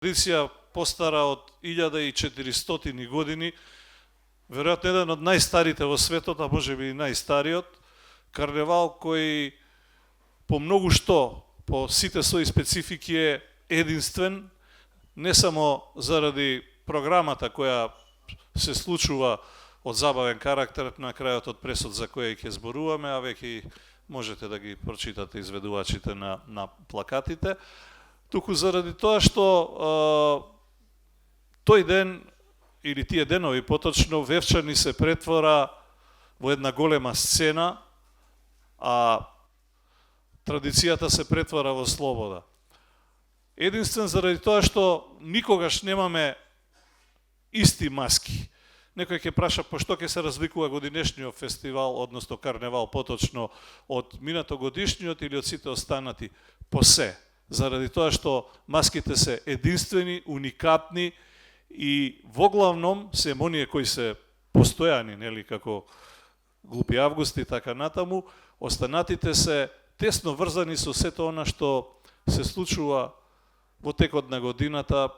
Традиција постара од 1400 години, веројатно еден од најстарите во светот, а можеби и најстариот, карневал кој по многу што, по сите своји специфики е единствен, не само заради програмата која се случува од забавен карактер на крајот од пресот за која ќе зборуваме, а веќе можете да ги прочитате изведувачите на плакатите, туку заради тоа што тој ден или тие денови поточно Вевчани се претвора во една голема сцена, а традицијата се претвора во слобода. Единствен заради тоа што никогаш немаме исти маски. Некој ќе праша пошто ќе се разликува годинешниот фестивал, односно карневал поточно од минатогодишниот или од сите останати по се. Заради тоа што маските се единствени, уникатни и воглавном се оние кои се постојани, нели, како Глупи август и така натаму, останатите се тесно врзани со сето она што се случува во текот на годината